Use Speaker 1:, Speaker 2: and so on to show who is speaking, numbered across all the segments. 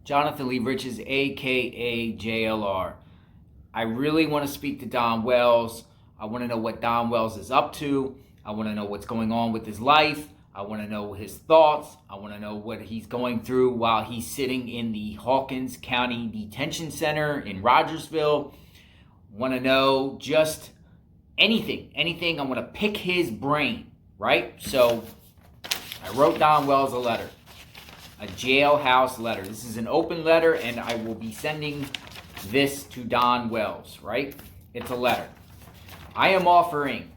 Speaker 1: Jonathan Lee Riches, aka JLR. I really want to speak to Don Wells. I want to know what Don Wells is up to. I want to know what's going on with his life. I want to know his thoughts. I want to know what he's going through while he's sitting in the Hawkins County Detention Center in Rogersville. Want to know just anything. I want to pick his brain, right? So I wrote Don Wells a letter. A jailhouse letter. This is an open letter, and I will be sending this to Don Wells, right? It's a letter. I am offering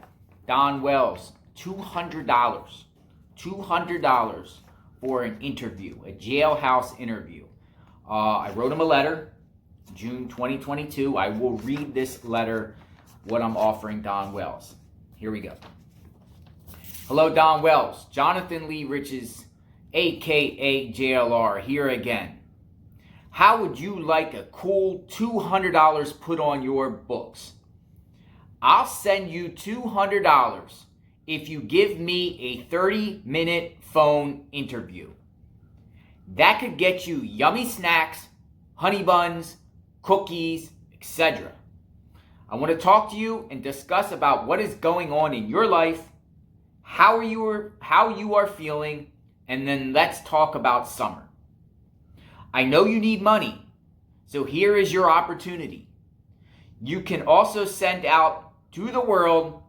Speaker 1: Don Wells $200 for an interview, a jailhouse interview. I wrote him a letter, June 2022. I will read this letter, what I'm offering Don Wells. Here we go. Hello, Don Wells. Jonathan Lee Riches, aka JLR, here again. How would you like a cool $200 put on your books? I'll send you $200 if you give me a 30-minute phone interview. That could get you yummy snacks, honey buns, cookies, etc. I want to talk to you and discuss about what is going on in your life, how you are feeling, and then let's talk about summer. I know you need money, so here is your opportunity. You can also send out to the world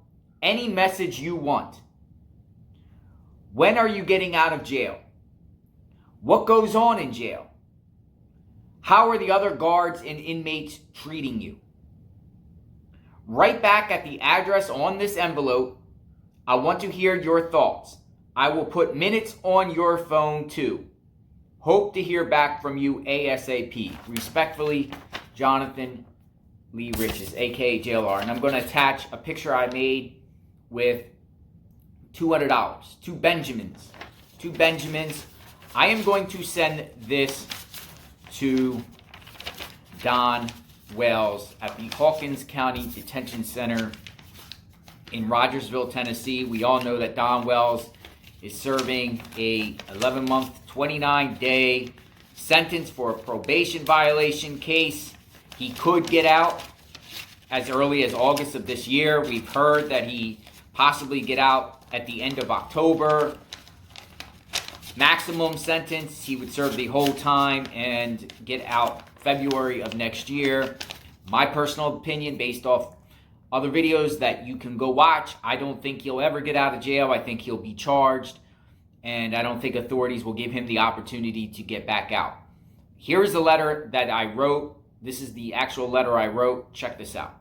Speaker 1: any message you want. When are you getting out of jail? What goes on in jail? How are the other guards and inmates treating you? Write back at the address on this envelope. I want to hear your thoughts. I will put minutes on your phone too. Hope to hear back from you ASAP. Respectfully, Jonathan Lee Riches, aka JLR. And I'm going to attach a picture I made with $200. Two Benjamins. I am going to send this to Don Wells at the Hawkins County Detention Center in Rogersville, Tennessee. We all know that Don Wells is serving a 11-month, 29-day sentence for a probation violation case. He could get out as early as August of this year. We've heard that he possibly get out at the end of October. Maximum sentence, he would serve the whole time and get out February of next year. My personal opinion, based off other videos that you can go watch, I don't think he'll ever get out of jail. I think he'll be charged, and I don't think authorities will give him the opportunity to get back out. Here is the letter that I wrote. This is the actual letter I wrote. Check this out.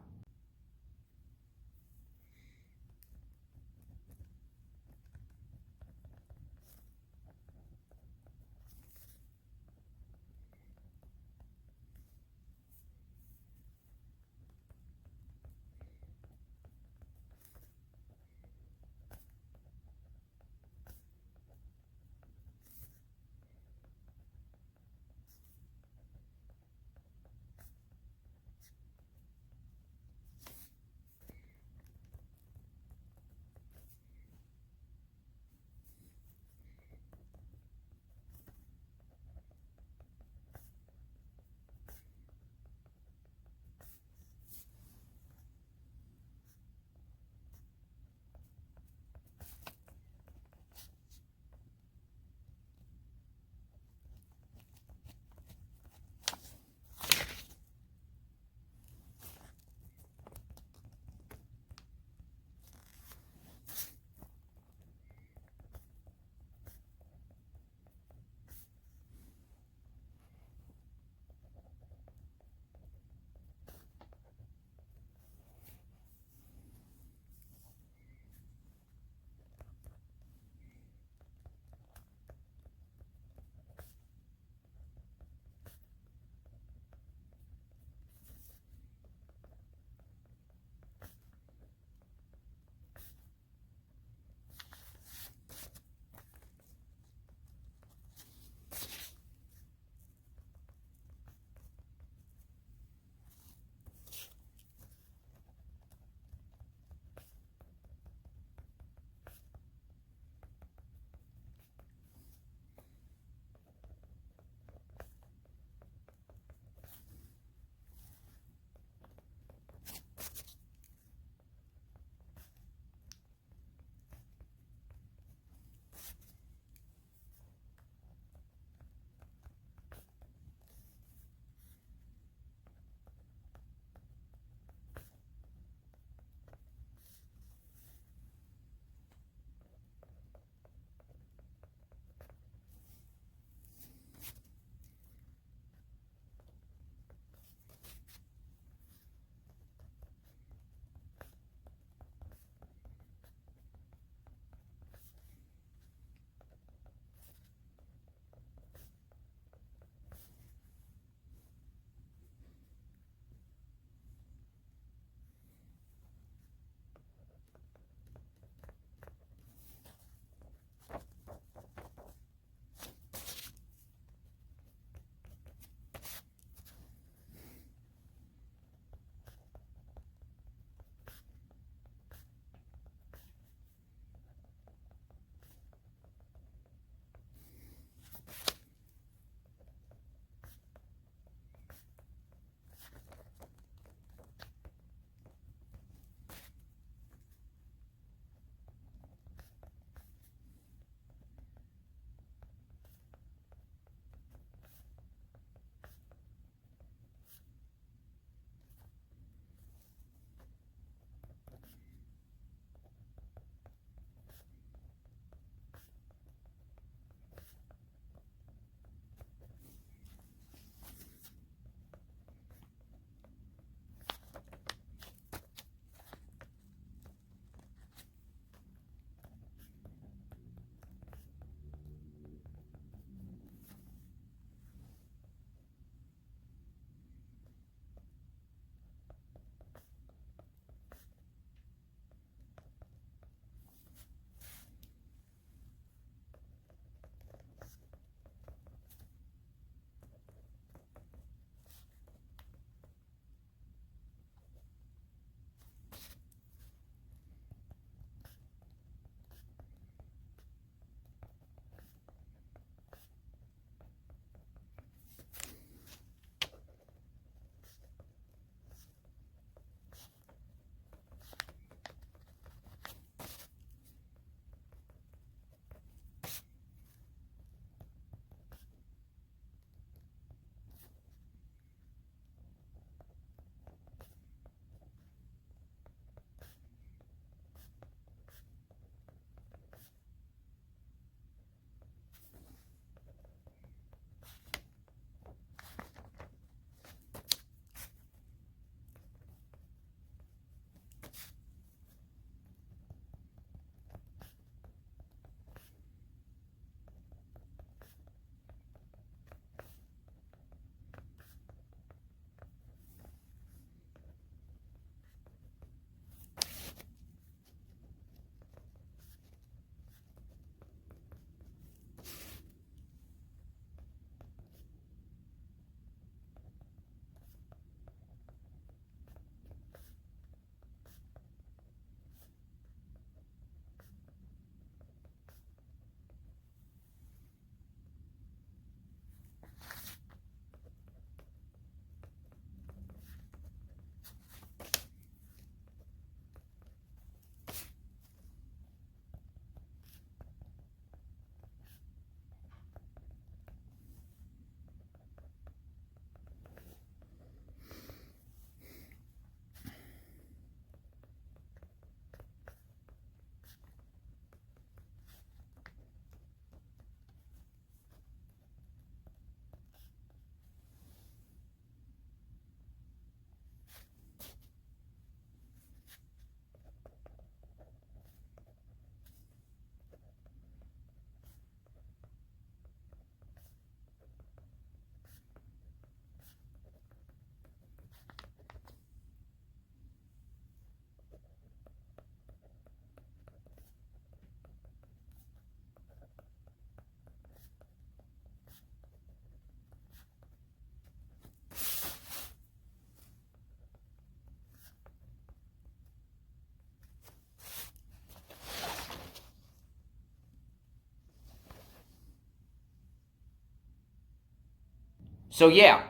Speaker 1: So yeah,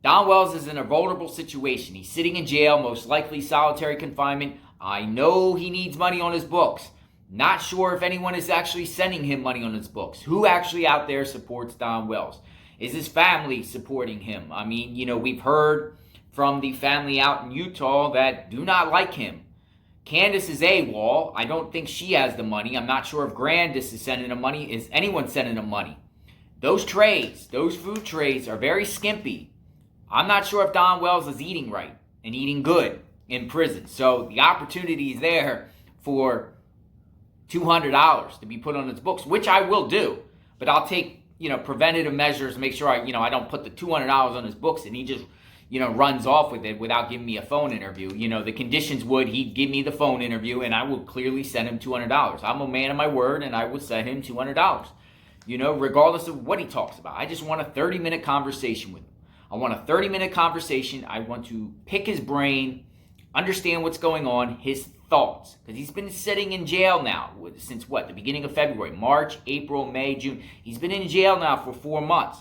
Speaker 1: Don Wells is in a vulnerable situation. He's sitting in jail, most likely solitary confinement. I know he needs money on his books. Not sure if anyone is actually sending him money on his books. Who actually out there supports Don Wells? Is his family supporting him? I mean, we've heard from the family out in Utah that do not like him. Candace is AWOL. I don't think she has the money. I'm not sure if Grandis is sending him money. Is anyone sending him money? Those trays, those food trays are very skimpy. I'm not sure if Don Wells is eating right and eating good in prison. So the opportunity is there for $200 to be put on his books, which I will do. But I'll take, preventative measures to make sure I don't put the $200 on his books and he just, runs off with it without giving me a phone interview. The conditions would, he'd give me the phone interview and I would clearly send him $200. I'm a man of my word and I would send him $200, regardless of what he talks about. I just want a 30-minute conversation with him. I want a 30-minute conversation. I want to pick his brain, understand what's going on, his thoughts. Because he's been sitting in jail now since the beginning of February, March, April, May, June. He's been in jail now for 4 months.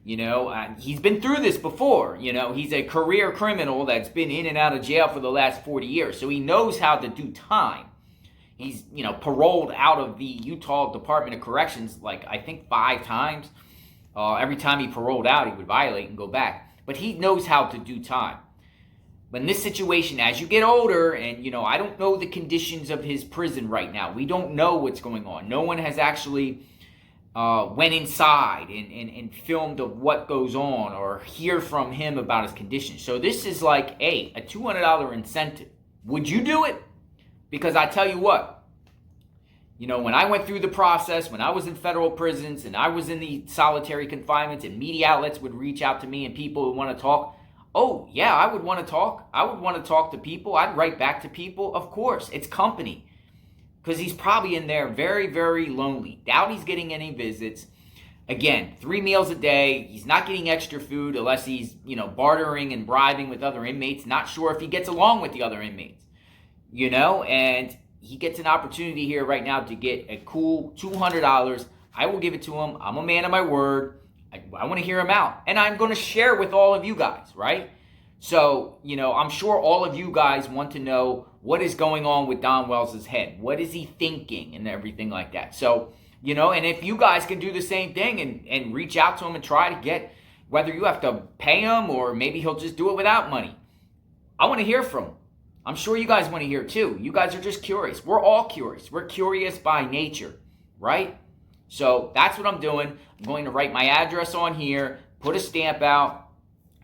Speaker 1: He's been through this before. He's a career criminal that's been in and out of jail for the last 40 years. So he knows how to do time. He's, paroled out of the Utah Department of Corrections, I think 5 times. Every time he paroled out, he would violate and go back. But he knows how to do time. But in this situation, as you get older, and, I don't know the conditions of his prison right now. We don't know what's going on. No one has actually went inside and filmed of what goes on or hear from him about his conditions. So this is like a $200 incentive. Would you do it? Because I tell you what, when I went through the process, when I was in federal prisons and I was in the solitary confinements and media outlets would reach out to me and people would want to talk, oh, yeah, I would want to talk. I would want to talk to people. I'd write back to people. Of course, it's company. Because he's probably in there very, very lonely. Doubt he's getting any visits. Again, 3 meals a day. He's not getting extra food unless he's, bartering and bribing with other inmates. Not sure if he gets along with the other inmates. And he gets an opportunity here right now to get a cool $200. I will give it to him. I'm a man of my word. I want to hear him out. And I'm going to share with all of you guys, right? So, I'm sure all of you guys want to know what is going on with Don Wells' head. What is he thinking and everything like that. So, and if you guys can do the same thing and reach out to him and try to get, whether you have to pay him or maybe he'll just do it without money. I want to hear from him. I'm sure you guys want to hear too. You guys are just curious. We're all curious. We're curious by nature, right? So that's what I'm doing. I'm going to write my address on here, put a stamp out,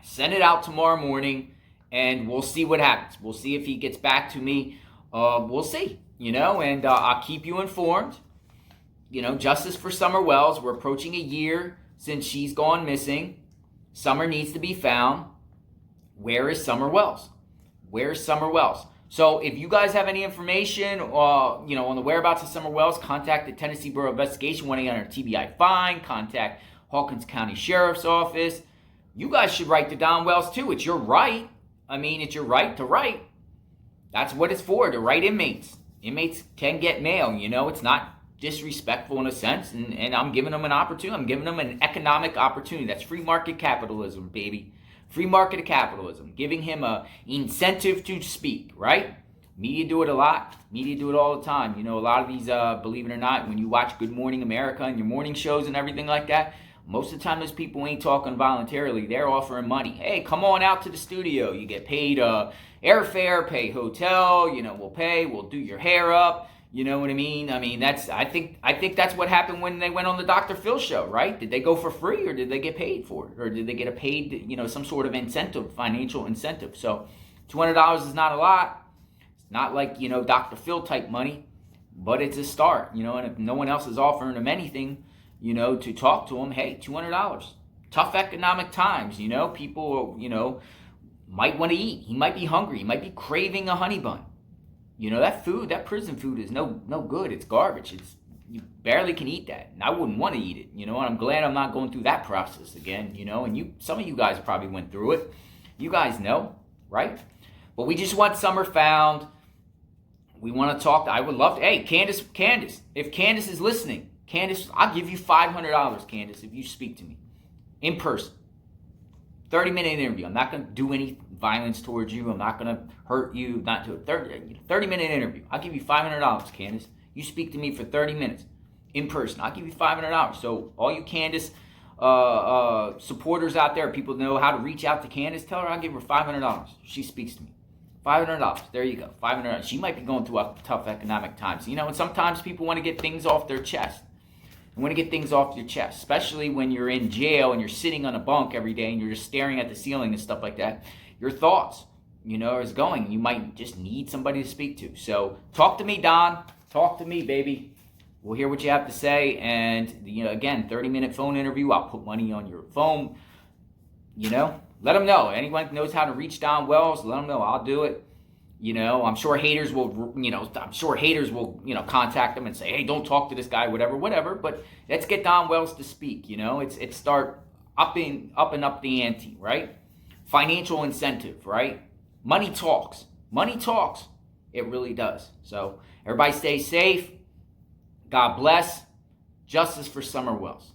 Speaker 1: send it out tomorrow morning, and we'll see what happens. We'll see if he gets back to me. We'll see, and I'll keep you informed. Justice for Summer Wells. We're approaching a year since she's gone missing. Summer needs to be found. Where is Summer Wells? Where's Summer Wells? So if you guys have any information, on the whereabouts of Summer Wells, contact the Tennessee Bureau of Investigation, 1-800-TBI fine. Contact Hawkins County Sheriff's Office. You guys should write to Don Wells too. It's your right. It's your right to write. That's what it's for, to write inmates. Inmates can get mail, It's not disrespectful in a sense, and I'm giving them an opportunity. I'm giving them an economic opportunity. That's free market capitalism, baby. Free market capitalism, giving him an incentive to speak, right? Media do it a lot. Media do it all the time. A lot of these, believe it or not, when you watch Good Morning America and your morning shows and everything like that, most of the time those people ain't talking voluntarily. They're offering money. Hey, come on out to the studio. You get paid airfare, pay hotel, we'll do your hair up. You know what I mean? I think that's what happened when they went on the Dr. Phil show, right? Did they go for free or did they get paid for it? Or did they get a paid, some sort of incentive, financial incentive? So $200 is not a lot. It's not like, Dr. Phil type money, but it's a start, and if no one else is offering them anything, to talk to them, hey, $200. Tough economic times, people, might want to eat. He might be hungry. He might be craving a honey bun. That food, that prison food is no good. It's garbage. You barely can eat that. And I wouldn't want to eat it, and I'm glad I'm not going through that process again, and some of you guys probably went through it. You guys know, right? But we just want Summer found. We want to talk. I would love to. Hey, Candace, if Candace is listening, Candace, I'll give you $500, Candace, if you speak to me in person. 30-minute interview. I'm not going to do any violence towards you. I'm not going to hurt you. Not to a 30-minute interview. I'll give you $500, Candace. You speak to me for 30 minutes in person. I'll give you $500. So all you Candace supporters out there, people know how to reach out to Candace, tell her I'll give her $500. She speaks to me. $500. There you go. $500. She might be going through a tough economic times. You know, and sometimes people want to get things off their chest. You want to get things off your chest, especially when you're in jail and you're sitting on a bunk every day and you're just staring at the ceiling and stuff like that. Your thoughts, you know, is going. You might just need somebody to speak to. So talk to me, Don. Talk to me, baby. We'll hear what you have to say. And, you know, again, 30-minute phone interview. I'll put money on your phone. You know, let them know. Anyone knows how to reach Don Wells, let them know. I'll do it. You know, I'm sure haters will, contact them and say, hey, don't talk to this guy, whatever. But let's get Don Wells to speak, you know. It's start upping the ante, right? Financial incentive, right? Money talks. Money talks. It really does. So everybody stay safe. God bless. Justice for Summer Wells.